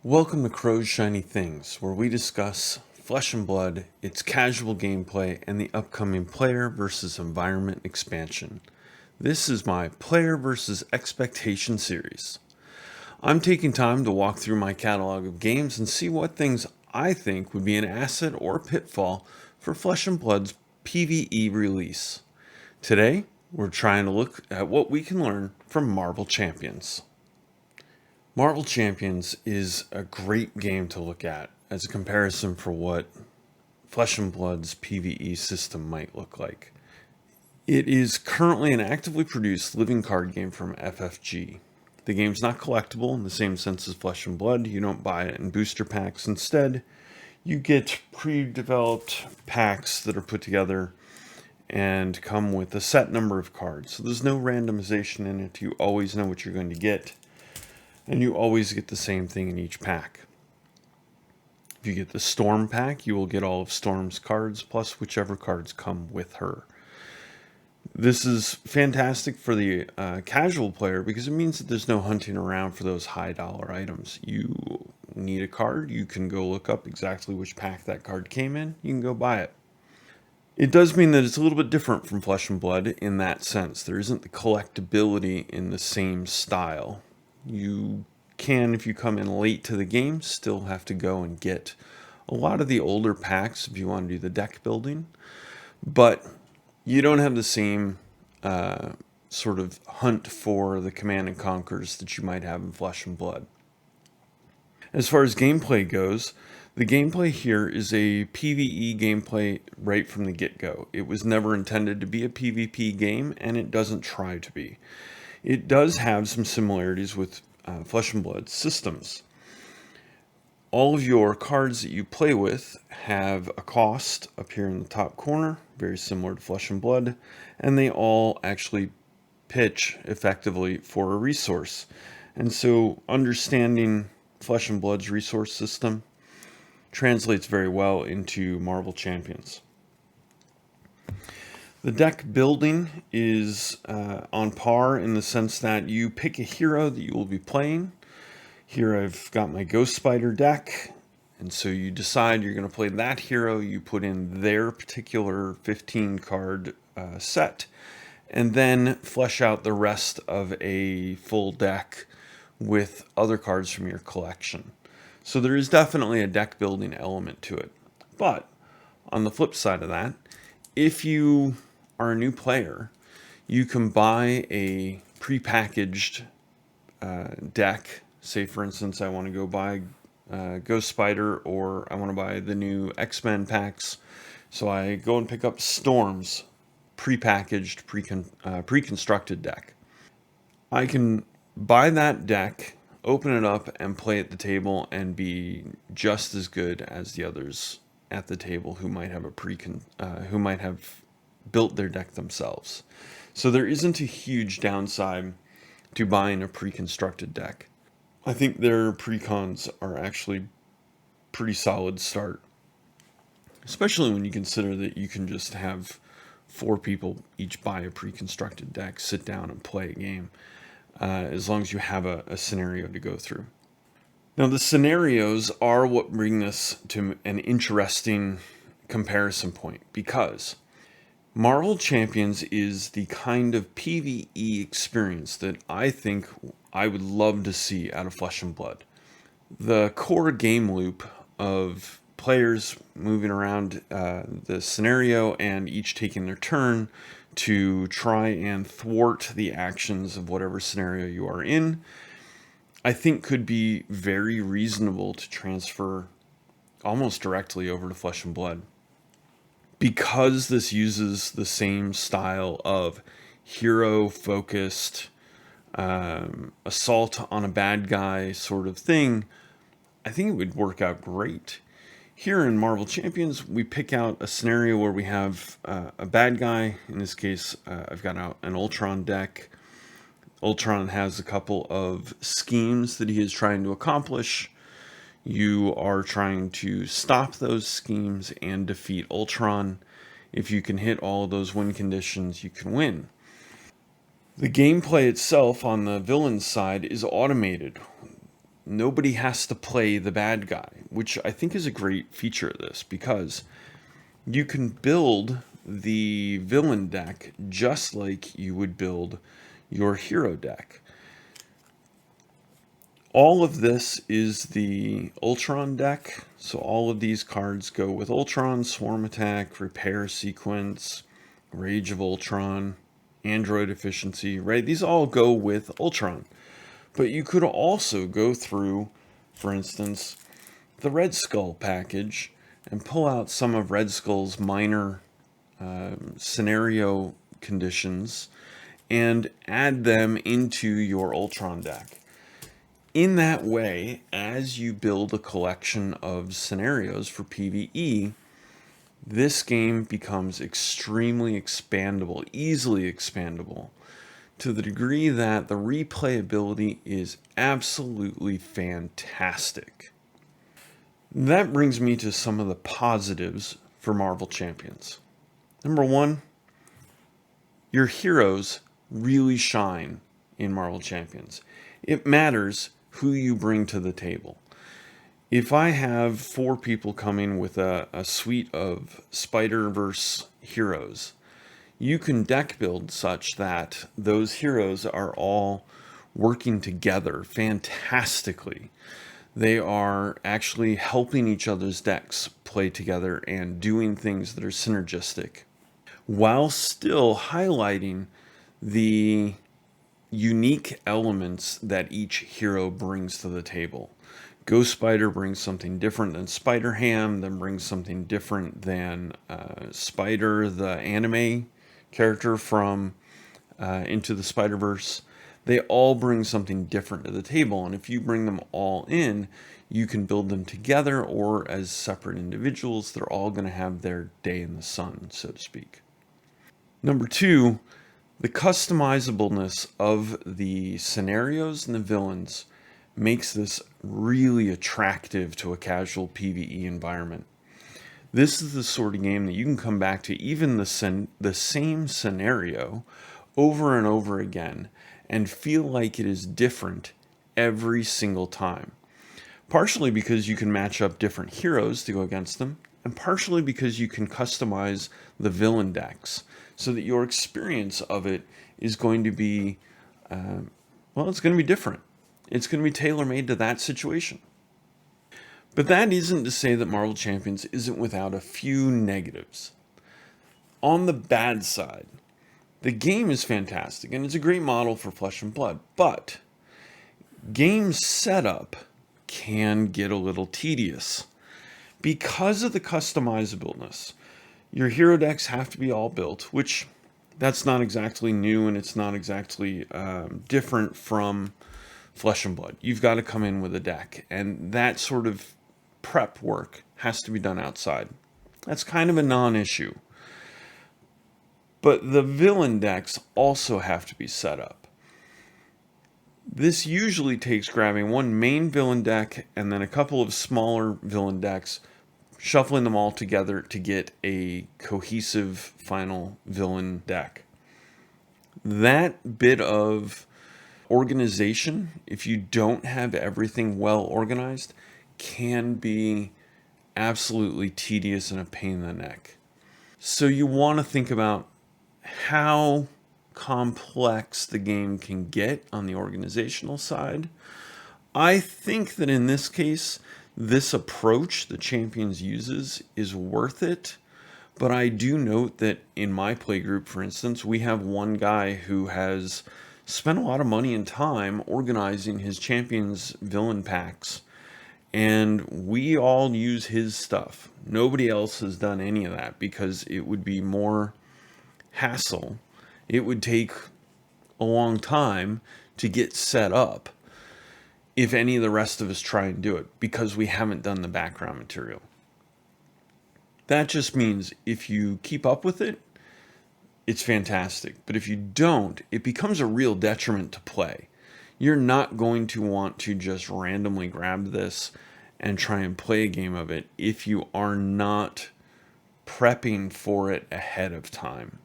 Welcome to Crow's Shiny Things, where we discuss Flesh and Blood, its casual gameplay, and the upcoming player versus environment expansion. This is my Player versus Expectation series. I'm taking time to walk through my catalog of games and see what things I think would be an asset or pitfall for Flesh and Blood's PvE release. Today, we're trying to look at what we can learn from Marvel Champions. Marvel Champions is a great game to look at as a comparison for what Flesh and Blood's PvE system might look like. It is currently an actively produced living card game from FFG. The game's not collectible in the same sense as Flesh and Blood. You don't buy it in booster packs. Instead, you get pre-developed packs that are put together and come with a set number of cards. So there's no randomization in it. You always know what you're going to get. And you always get the same thing in each pack. If you get the Storm pack, you will get all of Storm's cards, plus whichever cards come with her. This is fantastic for the casual player because it means that there's no hunting around for those high dollar items. You need a card, you can go look up exactly which pack that card came in, you can go buy it. It does mean that it's a little bit different from Flesh and Blood in that sense. There isn't the collectability in the same style. You can, if you come in late to the game, still have to go and get a lot of the older packs if you want to do the deck building, but you don't have the same sort of hunt for the Command and Conquers that you might have in Flesh and Blood. As far as gameplay goes, the gameplay here is a PvE gameplay right from the get-go. It was never intended to be a PvP game, and it doesn't try to be. It does have some similarities with Flesh and Blood systems. All of your cards that you play with have a cost up here in the top corner, very similar to Flesh and Blood, and they all actually pitch effectively for a resource. And so understanding Flesh and Blood's resource system translates very well into Marvel Champions. The deck building is on par in the sense that you pick a hero that you will be playing. Here I've got my Ghost Spider deck, and so you decide you're going to play that hero, you put in their particular 15 card set, and then flesh out the rest of a full deck with other cards from your collection. So there is definitely a deck building element to it. But on the flip side of that, if you are a new player, you can buy a prepackaged deck. Say, for instance, I want to go buy Ghost Spider, or I want to buy the new X-Men packs. So I go and pick up Storm's prepackaged, pre-constructed deck. I can buy that deck, open it up, and play at the table and be just as good as the others at the table who might have who might have built their deck themselves. So there isn't a huge downside to buying a pre-constructed deck. I think their precons are actually pretty solid start, especially when you consider that you can just have 4 people each buy a pre-constructed deck, sit down and play a game, as long as you have a scenario to go through. Now, the scenarios are what bring this to an interesting comparison point, because Marvel Champions is the kind of PvE experience that I think I would love to see out of Flesh and Blood. The core game loop of players moving around the scenario and each taking their turn to try and thwart the actions of whatever scenario you are in, I think could be very reasonable to transfer almost directly over to Flesh and Blood. Because this uses the same style of hero-focused assault on a bad guy sort of thing, I think it would work out great. Here in Marvel Champions, we pick out a scenario where we have a bad guy. In this case, I've got an Ultron deck. Ultron has a couple of schemes that he is trying to accomplish. You are trying to stop those schemes and defeat Ultron. If you can hit all of those win conditions, you can win. The gameplay itself on the villain's side is automated. nobody has to play the bad guy, which I think is a great feature of this, because you can build the villain deck just like you would build your hero deck. All of this is the Ultron deck, so all of these cards go with Ultron, Swarm Attack, Repair Sequence, Rage of Ultron, Android Efficiency, right? These all go with Ultron. But you could also go through, for instance, the Red Skull package and pull out some of Red Skull's minor scenario conditions and add them into your Ultron deck. In that way, as you build a collection of scenarios for PvE, this game becomes extremely expandable, easily expandable, to the degree that the replayability is absolutely fantastic. That brings me to some of the positives for Marvel Champions. Number one, your heroes really shine in Marvel Champions. It matters who you bring to the table. If I have 4 people coming with a suite of Spider-Verse heroes, you can deck build such that those heroes are all working together fantastically. They are actually helping each other's decks play together and doing things that are synergistic, while still highlighting the unique elements that each hero brings to the table. Ghost Spider brings something different than Spider-Ham, then brings something different than Spider, the anime character from Into the Spider-Verse. They all bring something different to the table, and if you bring them all in, you can build them together or as separate individuals. They're all going to have their day in the sun, so to speak. Number 2, the customizableness of the scenarios and the villains makes this really attractive to a casual PvE environment. This is the sort of game that you can come back to even the same scenario over and over again and feel like it is different every single time. Partially because you can match up different heroes to go against them, and partially because you can customize the villain decks so that your experience of it is going to be, it's going to be different. It's going to be tailor-made to that situation. But that isn't to say that Marvel Champions isn't without a few negatives. On the bad side, the game is fantastic, and it's a great model for Flesh and Blood, but game setup can get a little tedious. Because of the customizableness, your hero decks have to be all built, which that's not exactly new, and it's not exactly different from Flesh and Blood. You've got to come in with a deck, and that sort of prep work has to be done outside. That's kind of a non-issue. But the villain decks also have to be set up. This usually takes grabbing one main villain deck and then a couple of smaller villain decks, shuffling them all together to get a cohesive final villain deck. That bit of organization, if you don't have everything well organized, can be absolutely tedious and a pain in the neck. So you want to think about how complex the game can get on the organizational side. I think that in this case, this approach the Champions uses is worth it. But I do note that in my playgroup, for instance, we have one guy who has spent a lot of money and time organizing his Champions villain packs, and we all use his stuff. Nobody else has done any of that because it would be more hassle. It would take a long time to get set up if any of the rest of us try and do it because we haven't done the background material. That just means if you keep up with it, it's fantastic. But if you don't, it becomes a real detriment to play. You're not going to want to just randomly grab this and try and play a game of it if you are not prepping for it ahead of time.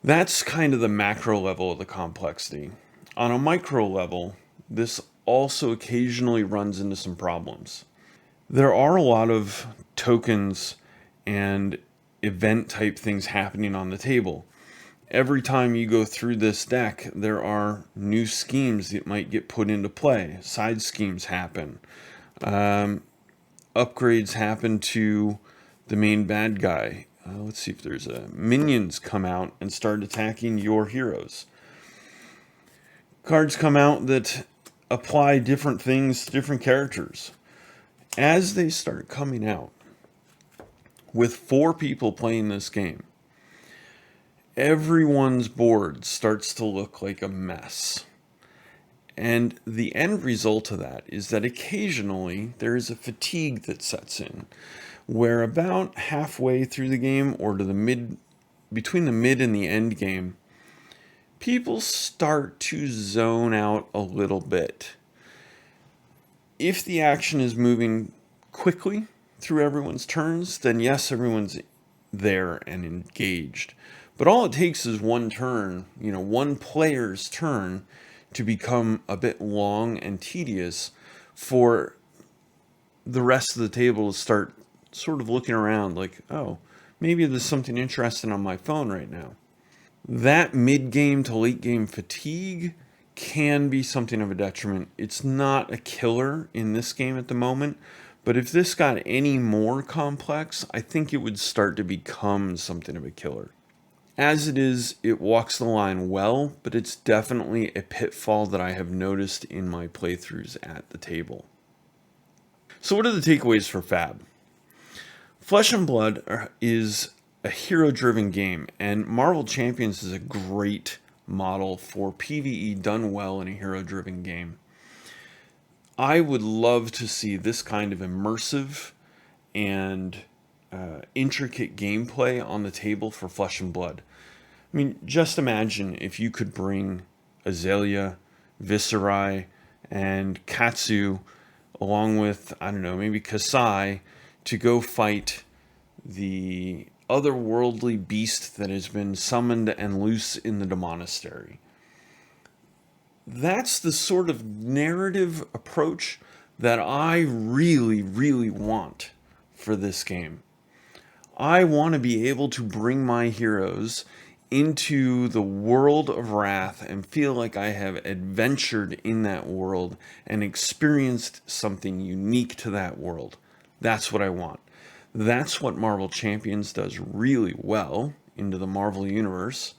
That's kind of the macro level of the complexity. On a micro level, this also occasionally runs into some problems. There are a lot of tokens and event type things happening on the table. Every time you go through this deck, there are new schemes that might get put into play. Side schemes happen. Upgrades happen to the main bad guy. Let's see if there's minions come out and start attacking your heroes. Cards come out that apply different things to different characters. As they start coming out, with 4 people playing this game, everyone's board starts to look like a mess. And the end result of that is that occasionally there is a fatigue that sets in, where about halfway through the game or between the mid and the end game, people start to zone out a little bit. If the action is moving quickly through everyone's turns, then yes, everyone's there and engaged. But all it takes is one turn, one player's turn, to become a bit long and tedious for the rest of the table to start sort of looking around like, oh, maybe there's something interesting on my phone right now. That mid-game to late-game fatigue can be something of a detriment. It's not a killer in this game at the moment, but if this got any more complex, I think it would start to become something of a killer. As it is, it walks the line well, but it's definitely a pitfall that I have noticed in my playthroughs at the table. So what are the takeaways for FaB? Flesh and Blood is a hero-driven game, and Marvel Champions is a great model for PvE done well in a hero-driven game. I would love to see this kind of immersive and intricate gameplay on the table for Flesh and Blood. I mean, just imagine if you could bring Azalea, Viserai, and Katsu along with, I don't know, maybe Kasai to go fight the otherworldly beast that has been summoned and loose in the monastery. That's the sort of narrative approach that I really, really want for this game. I want to be able to bring my heroes into the world of Wrath and feel like I have adventured in that world and experienced something unique to that world. That's what I want. That's what Marvel Champions does really well into the Marvel Universe,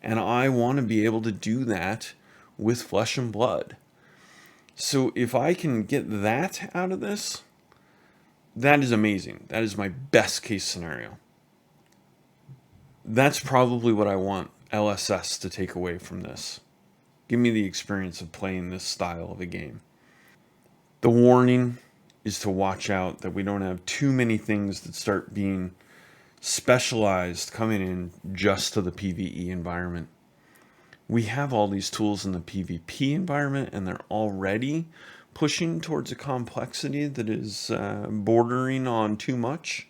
and I want to be able to do that with Flesh and Blood. So if I can get that out of this, that is amazing. That is my best case scenario. That's probably what I want LSS to take away from this. Give me the experience of playing this style of a game. The warning is to watch out that we don't have too many things that start being specialized coming in just to the PvE environment. We have all these tools in the PvP environment, and they're already pushing towards a complexity that is bordering on too much.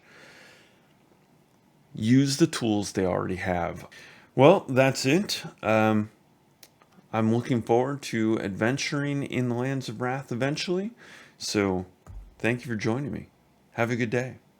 Use the tools they already have. Well, that's it. I'm looking forward to adventuring in the lands of Wrath eventually. So thank you for joining me. Have a good day.